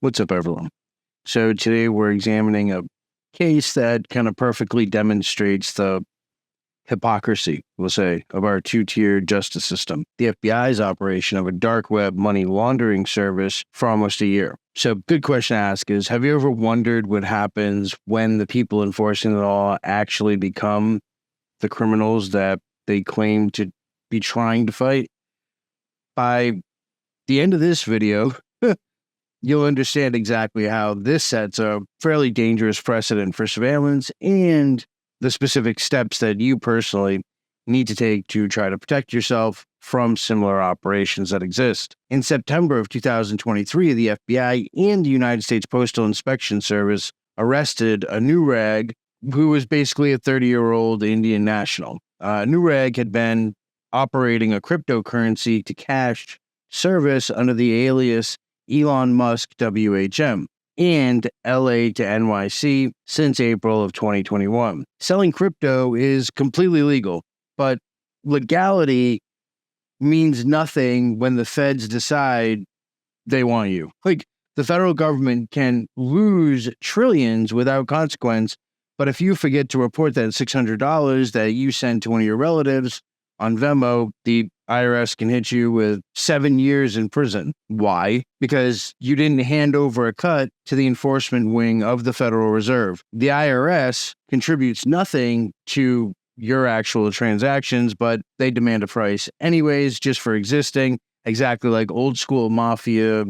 What's up, everyone? So today we're examining a case that kind of perfectly demonstrates the hypocrisy, we'll say, of our two-tier justice system, the FBI's operation of a dark web money laundering service for almost a year. So good question to ask is, have you ever wondered what happens when the people enforcing the law actually become the criminals that they claim to be trying to fight? By the end of this video, you'll understand exactly how this sets a fairly dangerous precedent for surveillance and the specific steps that you personally need to take to try to protect yourself from similar operations that exist. In September of 2023, the FBI and the United States Postal Inspection Service arrested Anurag, who was basically a 30-year-old Indian national. Anurag had been operating a cryptocurrency to cash service under the alias Elon Musk WHM and LA to NYC since April of 2021. Selling crypto is completely legal, but legality means nothing when the feds decide they want you. Like, the federal government can lose trillions without consequence, but if you forget to report that $600 that you sent to one of your relatives on Venmo, the IRS can hit you with 7 years in prison. Why? Because you didn't hand over a cut to the enforcement wing of the Federal Reserve. The IRS contributes nothing to your actual transactions, but they demand a price anyways, just for existing, exactly like old school mafia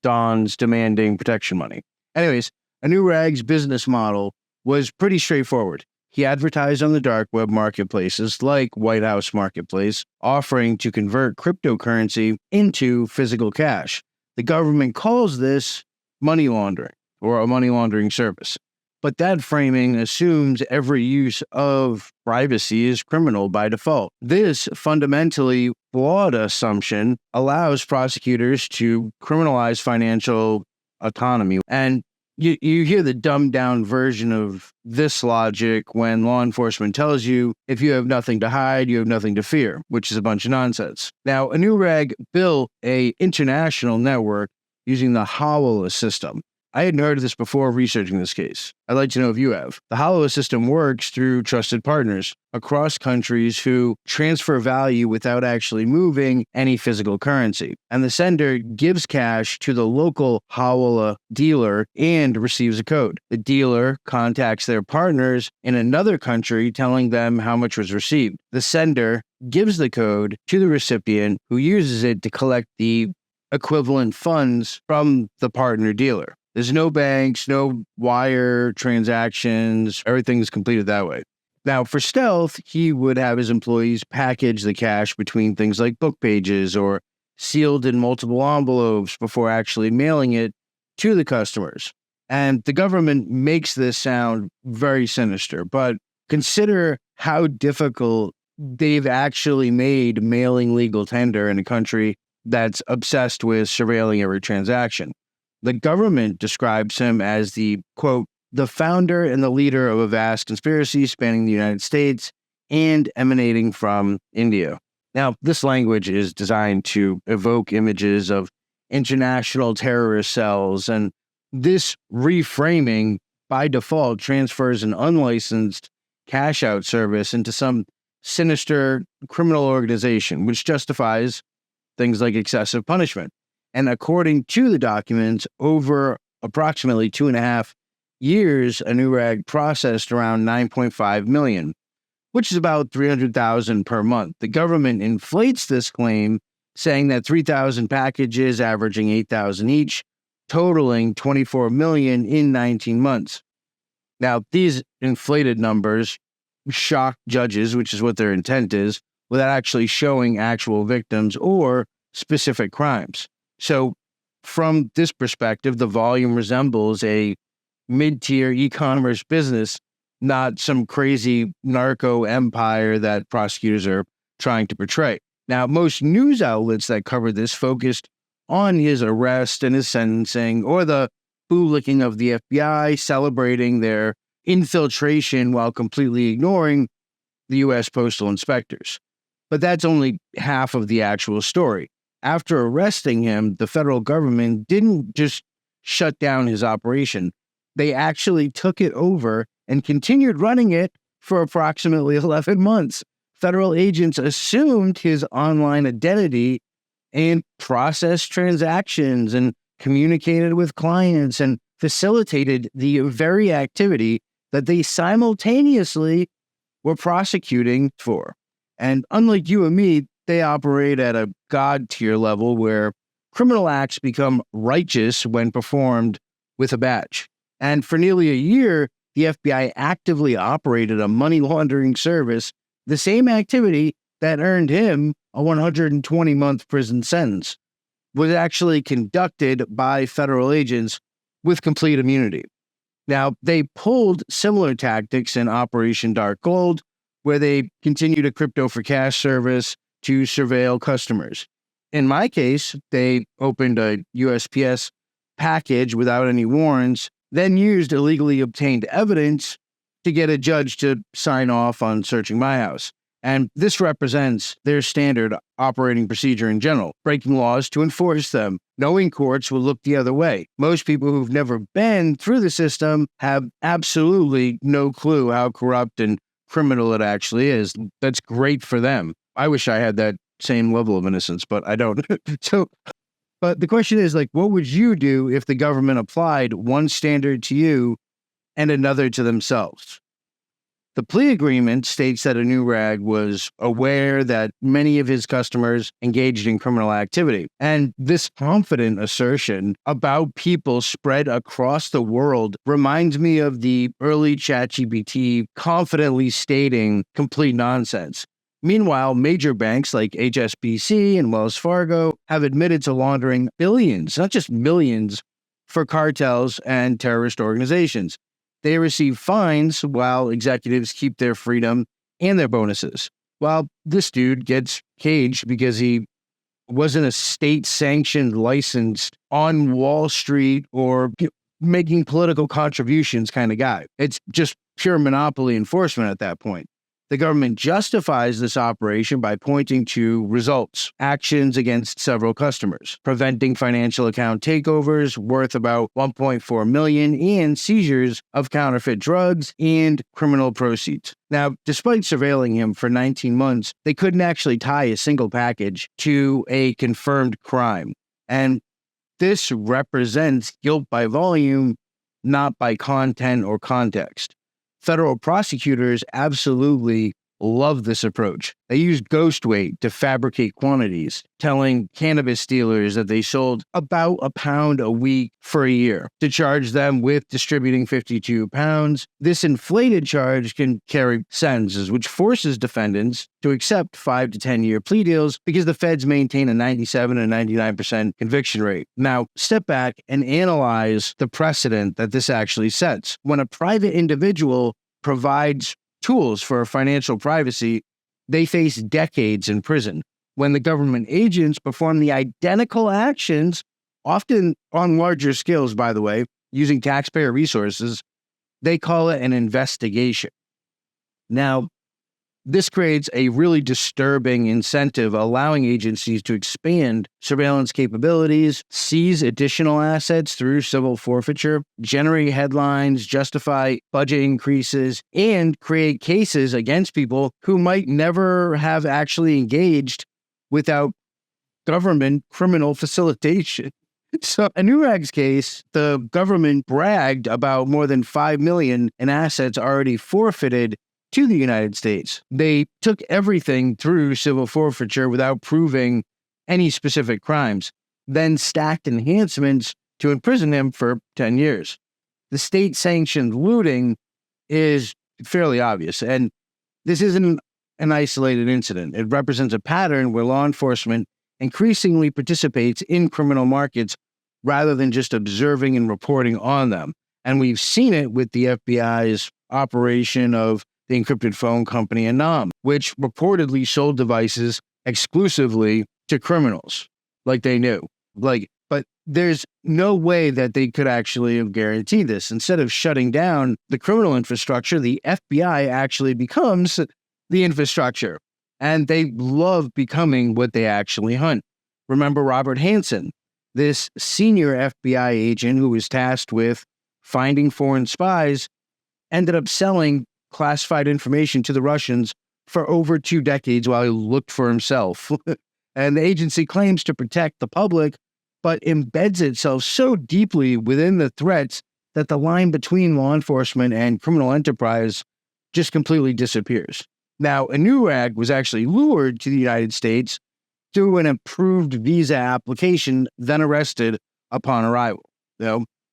dons demanding protection money. Anyways, Anurag's business model was pretty straightforward. He advertised on the dark web marketplaces like White House Marketplace, offering to convert cryptocurrency into physical cash. The government calls this money laundering or a money laundering service. But that framing assumes every use of privacy is criminal by default. This fundamentally flawed assumption allows prosecutors to criminalize financial autonomy. And you hear the dumbed down version of this logic when law enforcement tells you if you have nothing to hide, you have nothing to fear, which is a bunch of nonsense. Now, Anurag built an international network using the Hawala system. I hadn't heard of this before researching this case. I'd like to know if you have. The Hawala system works through trusted partners across countries who transfer value without actually moving any physical currency. And the sender gives cash to the local Hawala dealer and receives a code. The dealer contacts their partners in another country telling them how much was received. The sender gives the code to the recipient who uses it to collect the equivalent funds from the partner dealer. There's no banks, no wire transactions. Everything's completed that way. Now, for stealth, he would have his employees package the cash between things like book pages or sealed in multiple envelopes before actually mailing it to the customers. And the government makes this sound very sinister, but consider how difficult they've actually made mailing legal tender in a country that's obsessed with surveilling every transaction. The government describes him as the, quote, the founder and the leader of a vast conspiracy spanning the United States and emanating from India. Now, this language is designed to evoke images of international terrorist cells, and this reframing by default transfers an unlicensed cash-out service into some sinister criminal organization, which justifies things like excessive punishment. And according to the documents, over approximately 2.5 years, Anurag processed around 9.5 million, which is about 300,000 per month. The government inflates this claim, saying that 3,000 packages averaging 8,000 each, totaling 24 million in 19 months. Now, these inflated numbers shock judges, which is what their intent is, without actually showing actual victims or specific crimes. So from this perspective, the volume resembles a mid-tier e-commerce business, not some crazy narco empire that prosecutors are trying to portray. Now, most news outlets that covered this focused on his arrest and his sentencing, or the bootlicking of the FBI celebrating their infiltration while completely ignoring the U.S. postal inspectors. But that's only half of the actual story. After arresting him, the federal government didn't just shut down his operation. They actually took it over and continued running it for approximately 11 months. Federal agents assumed his online identity and processed transactions and communicated with clients and facilitated the very activity that they simultaneously were prosecuting for. And unlike you and me, they operate at a God tier level where criminal acts become righteous when performed with a badge. And for nearly a year, the FBI actively operated a money laundering service, the same activity that earned him a 120-month prison sentence, was actually conducted by federal agents with complete immunity. Now, they pulled similar tactics in Operation Dark Gold, where they continued a crypto for cash service to surveil customers. In my case, they opened a USPS package without any warrants, then used illegally obtained evidence to get a judge to sign off on searching my house. And this represents their standard operating procedure in general, breaking laws to enforce them. Knowing courts will look the other way. Most people who've never been through the system have absolutely no clue how corrupt and criminal it actually is. That's great for them. I wish I had that same level of innocence, but I don't. But the question is, like, what would you do if the government applied one standard to you and another to themselves? The plea agreement states that Anurag was aware that many of his customers engaged in criminal activity. And this confident assertion about people spread across the world reminds me of the early ChatGPT confidently stating complete nonsense. Meanwhile, major banks like HSBC and Wells Fargo have admitted to laundering billions, not just millions, for cartels and terrorist organizations. They receive fines while executives keep their freedom and their bonuses. While this dude gets caged because he wasn't a state-sanctioned, licensed, on Wall Street or making political contributions kind of guy. It's just pure monopoly enforcement at that point. The government justifies this operation by pointing to results, actions against several customers, preventing financial account takeovers worth about $1.4 million and seizures of counterfeit drugs and criminal proceeds. Now, despite surveilling him for 19 months, they couldn't actually tie a single package to a confirmed crime. And this represents guilt by volume, not by content or context. Federal prosecutors absolutely love this approach. They used ghost weight to fabricate quantities, telling cannabis dealers that they sold about a pound a week for a year to charge them with distributing 52 pounds. This inflated charge can carry sentences, which forces defendants to accept 5 to 10 year plea deals because the feds maintain a 97 and 99% conviction rate. Now, step back and analyze the precedent that this actually sets. When a private individual provides tools for financial privacy, they face decades in prison. When the government agents perform the identical actions, often on larger scales, by the way, using taxpayer resources, they call it an investigation. Now, this creates a really disturbing incentive, allowing agencies to expand surveillance capabilities, seize additional assets through civil forfeiture, generate headlines, justify budget increases, and create cases against people who might never have actually engaged without government criminal facilitation. So in Anurag's case, the government bragged about more than $5 million in assets already forfeited to the United States. They took everything through civil forfeiture without proving any specific crimes, then stacked enhancements to imprison him for 10 years. The state-sanctioned looting is fairly obvious, and this isn't an isolated incident. It represents a pattern where law enforcement increasingly participates in criminal markets rather than just observing and reporting on them. And we've seen it with the FBI's operation of the encrypted phone company Anam, which reportedly sold devices exclusively to criminals, like they knew. But there's no way that they could actually have guaranteed this. Instead of shutting down the criminal infrastructure, the FBI actually becomes the infrastructure, and they love becoming what they actually hunt. Remember Robert Hansen, This senior FBI agent who was tasked with finding foreign spies ended up selling classified information to the Russians for over 2 decades while he looked for himself. And the agency claims to protect the public, but embeds itself so deeply within the threats that the line between law enforcement and criminal enterprise just completely disappears. Now, Anurag was actually lured to the United States through an approved visa application, then arrested upon arrival.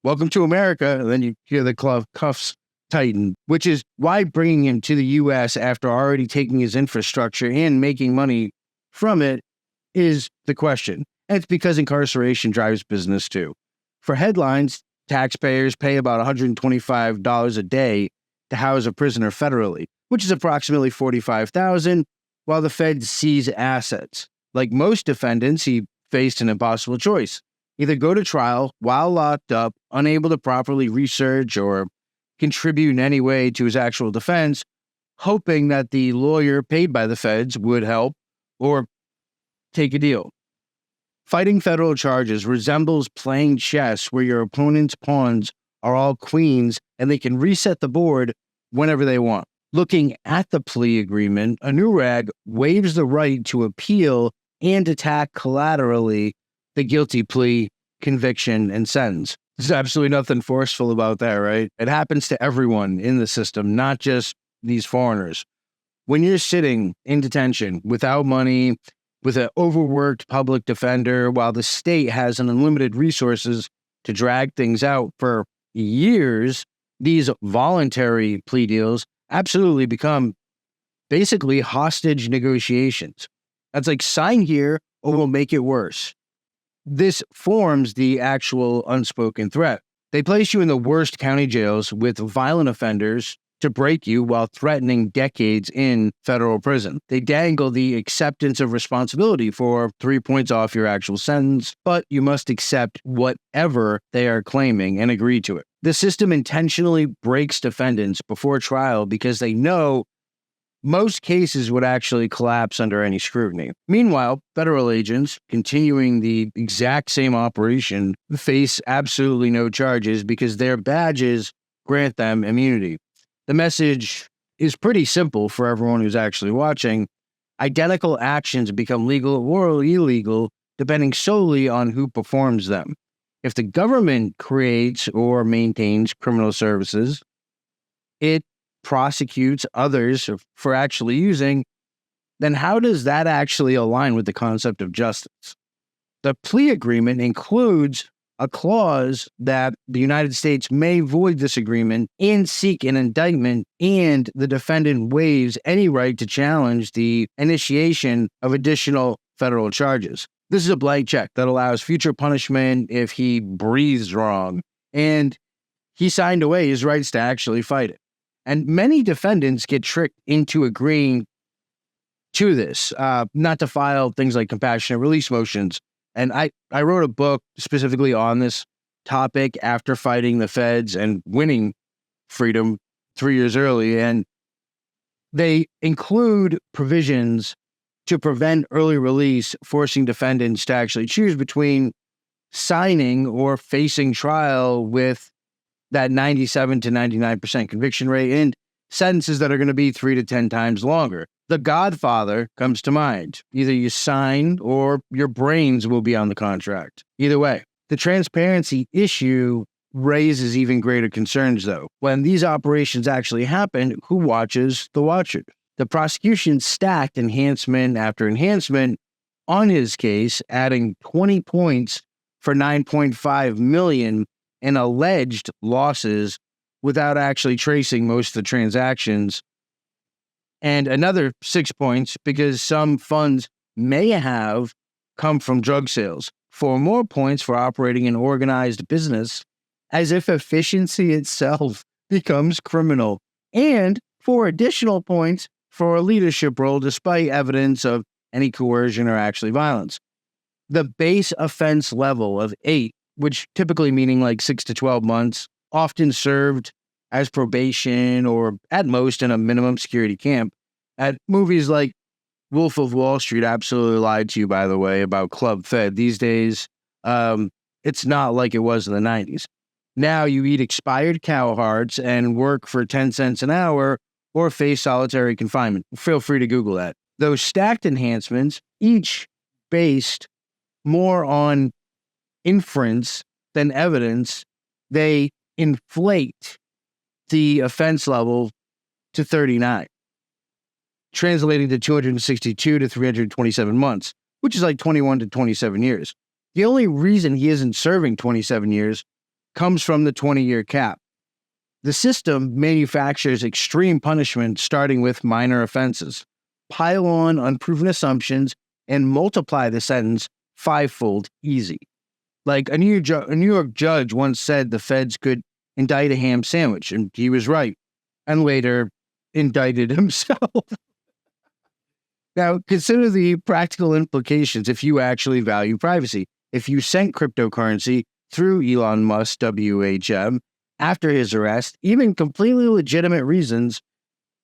Welcome to America, and then you hear the cuffs tighten, which is why bringing him to the U.S. after already taking his infrastructure and making money from it is the question. And it's because incarceration drives business too. For headlines, taxpayers pay about $125 a day to house a prisoner federally, which is approximately $45,000, while the feds seize assets. Like most defendants, he faced an impossible choice. Either go to trial while locked up, unable to properly research or contribute in any way to his actual defense, hoping that the lawyer paid by the feds would help, or take a deal. Fighting federal charges resembles playing chess where your opponent's pawns are all queens and they can reset the board whenever they want. Looking at the plea agreement, Anurag waives the right to appeal and attack collaterally the guilty plea, conviction, and sentence. There's absolutely nothing forceful about that, right? It happens to everyone in the system, not just these foreigners. When you're sitting in detention without money, with an overworked public defender, while the state has unlimited resources to drag things out for years, these voluntary plea deals absolutely become basically hostage negotiations. That's like, sign here or we'll make it worse. This forms the actual unspoken threat. They place you in the worst county jails with violent offenders to break you while threatening decades in federal prison. They dangle the acceptance of responsibility for 3 points off your actual sentence, but you must accept whatever they are claiming and agree to it. The system intentionally breaks defendants before trial because they know most cases would actually collapse under any scrutiny. Meanwhile, federal agents, continuing the exact same operation, face absolutely no charges because their badges grant them immunity. The message is pretty simple for everyone who's actually watching. Identical actions become legal or illegal depending solely on who performs them. If the government creates or maintains criminal services, it prosecutes others for actually using, then how does that actually align with the concept of justice? The plea agreement includes a clause that the United States may void this agreement and seek an indictment, and the defendant waives any right to challenge the initiation of additional federal charges. This is a blank check that allows future punishment if he breathes wrong, and he signed away his rights to actually fight it. And many defendants get tricked into agreeing to this, not to file things like compassionate release motions. And I wrote a book specifically on this topic after fighting the feds and winning freedom 3 years early. And they include provisions to prevent early release, forcing defendants to actually choose between signing or facing trial with that 97 to 99% conviction rate and sentences that are going to be 3 to 10 times longer. The Godfather comes to mind. Either you sign or your brains will be on the contract. Either way, the transparency issue raises even greater concerns, though. When these operations actually happen, who watches the watcher? The prosecution stacked enhancement after enhancement on his case, adding 20 points for $9.5 million in alleged losses without actually tracing most of the transactions, and another 6 points because some funds may have come from drug sales. 4 more points for operating an organized business, as if efficiency itself becomes criminal, and 4 additional points for a leadership role despite evidence of any coercion or actually violence. The base offense level of 8, which typically meaning like 6 to 12 months, often served as probation or at most in a minimum security camp. At movies like Wolf of Wall Street absolutely lied to you, by the way, about Club Fed. These days, It's not like it was in the 90s. Now you eat expired cow hearts and work for 10 cents an hour or face solitary confinement. Feel free to Google that. Those stacked enhancements, each based more on inference than evidence, they inflate the offense level to 39, translating to 262 to 327 months, which is like 21 to 27 years. The only reason he isn't serving 27 years comes from the 20-year cap. The system manufactures extreme punishment starting with minor offenses, pile on unproven assumptions, and multiply the sentence fivefold easy. Like a New York judge once said the feds could indict a ham sandwich, and he was right, and later indicted himself. Now, consider the practical implications if you actually value privacy. If you sent cryptocurrency through Elon Musk's WHM after his arrest, even completely legitimate reasons,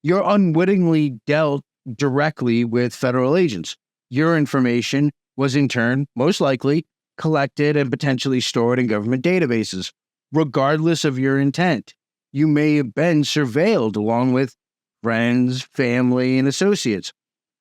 you're unwittingly dealt directly with federal agents. Your information was in turn, most likely, collected and potentially stored in government databases. Regardless of your intent, you may have been surveilled along with friends, family, and associates,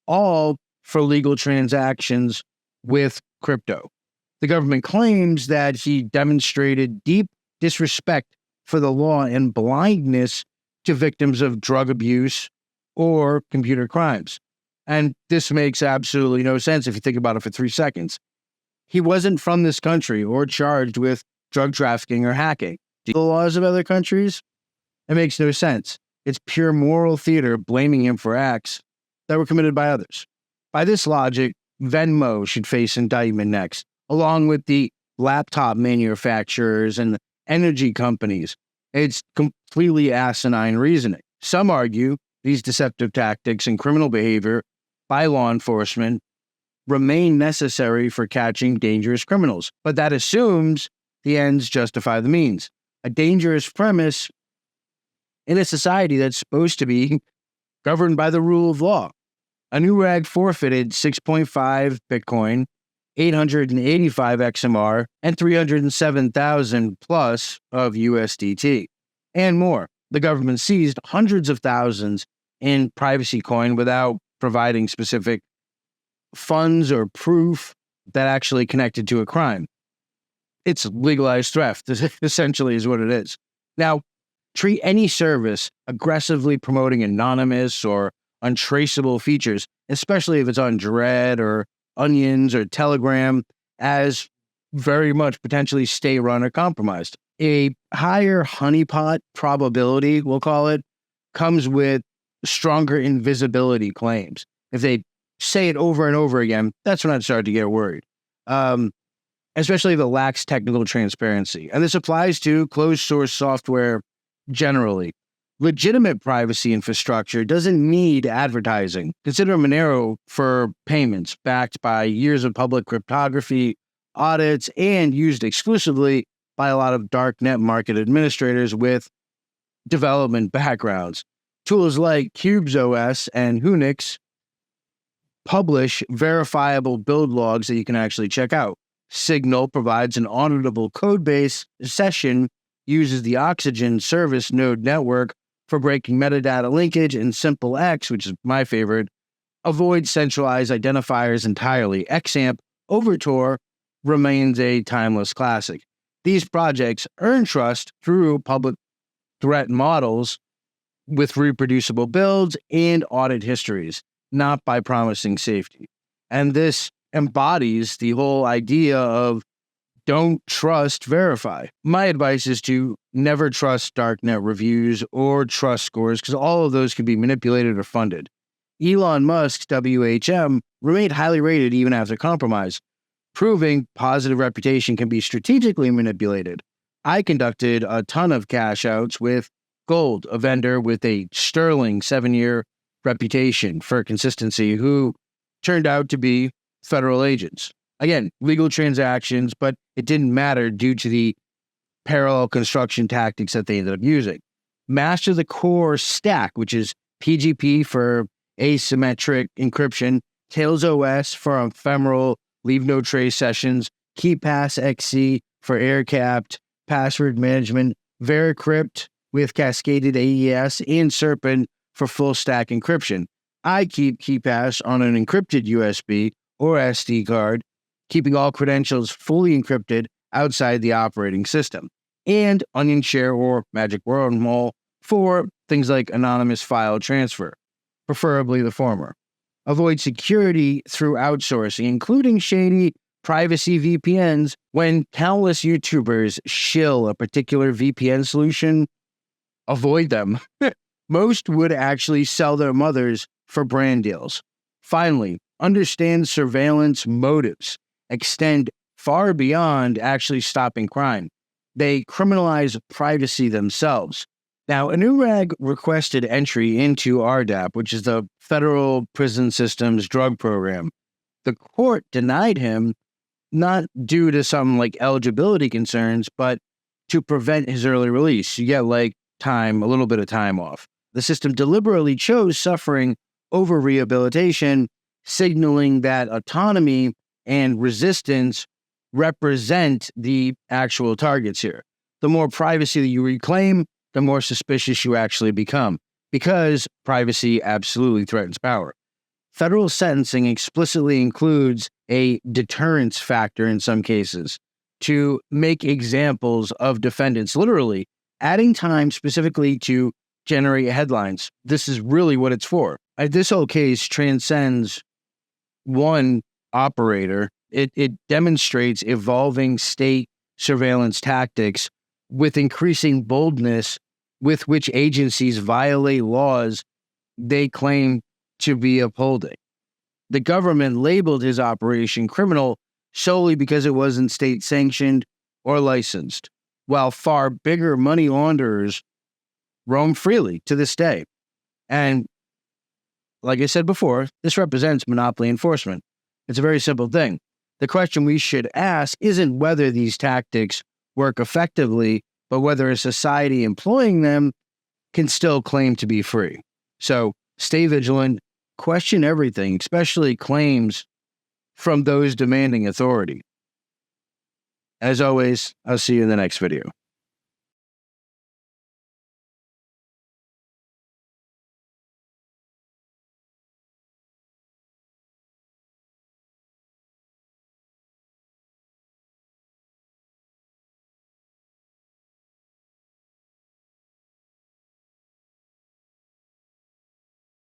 all for legal transactions with crypto. The government claims that he demonstrated deep disrespect for the law and blindness to victims of drug abuse or computer crimes. And this makes absolutely no sense if you think about it for 3 seconds. He wasn't from this country or charged with drug trafficking or hacking. The laws of other countries? It makes no sense. It's pure moral theater blaming him for acts that were committed by others. By this logic, Venmo should face indictment next, along with the laptop manufacturers and the energy companies. It's completely asinine reasoning. Some argue these deceptive tactics and criminal behavior by law enforcement remain necessary for catching dangerous criminals, but that assumes the ends justify the means. A dangerous premise in a society that's supposed to be governed by the rule of law. Anurag forfeited 6.5 Bitcoin, 885 XMR, and 307,000 plus of USDT, and more. The government seized hundreds of thousands in privacy coin without providing specific funds or proof that actually connected to a crime. It's legalized theft, essentially, is what it is. Now, treat any service aggressively promoting anonymous or untraceable features, especially if it's on Dread or Onions or Telegram, as very much potentially state-run or compromised. A higher honeypot probability, we'll call it, comes with stronger invisibility claims. If they say it over and over again, that's when I'd start to get worried. Especially if it lacks technical transparency. And this applies to closed source software generally. Legitimate privacy infrastructure doesn't need advertising. Consider Monero for payments, backed by years of public cryptography, audits, and used exclusively by a lot of darknet market administrators with development backgrounds. Tools like CubesOS and Unix publish verifiable build logs that you can actually check out. Signal provides an auditable codebase. Session uses the Oxygen service node network for breaking metadata linkage, and SimpleX, which is my favorite, avoids centralized identifiers entirely. XAMPP Overtor remains a timeless classic. These projects earn trust through public threat models with reproducible builds and audit histories, not by promising safety. And this embodies the whole idea of don't trust, verify. My advice is to never trust darknet reviews or trust scores because all of those can be manipulated or funded. Elon Musk's WHM remained highly rated even after compromise, proving positive reputation can be strategically manipulated. I conducted a ton of cash outs with Gold, a vendor with a sterling 7-year reputation for consistency who turned out to be federal agents. Again, legal transactions, but it didn't matter due to the parallel construction tactics that they ended up using. Master the core stack, which is PGP for asymmetric encryption, Tails OS for ephemeral leave no trace sessions, KeePass XC for air-capped password management, Vericrypt with cascaded AES, and Serpent for full-stack encryption. I keep KeePass on an encrypted USB or SD card, keeping all credentials fully encrypted outside the operating system, and OnionShare or Magic Wormhole for things like anonymous file transfer, preferably the former. Avoid security through outsourcing, including shady privacy VPNs. When countless YouTubers shill a particular VPN solution, avoid them. Most would actually sell their mothers for brand deals. Finally, understand surveillance motives extend far beyond actually stopping crime. They criminalize privacy themselves. Now, Anurag requested entry into RDAP, which is the Federal Prison System's drug program. The court denied him, not due to some eligibility concerns, but to prevent his early release. You get a little bit of time off. The system deliberately chose suffering over rehabilitation, signaling that autonomy and resistance represent the actual targets here. The more privacy that you reclaim, the more suspicious you actually become, because privacy absolutely threatens power. Federal sentencing explicitly includes a deterrence factor in some cases to make examples of defendants, literally adding time specifically to generate headlines. This is really what it's for. This whole case transcends one operator. It demonstrates evolving state surveillance tactics with increasing boldness with which agencies violate laws they claim to be upholding. The government labeled his operation criminal solely because it wasn't state sanctioned or licensed, while far bigger money launderers roam freely to this day. And like I said before, this represents monopoly enforcement. It's a very simple thing. The question we should ask isn't whether these tactics work effectively, but whether a society employing them can still claim to be free. So stay vigilant, question everything, especially claims from those demanding authority. As always, I'll see you in the next video.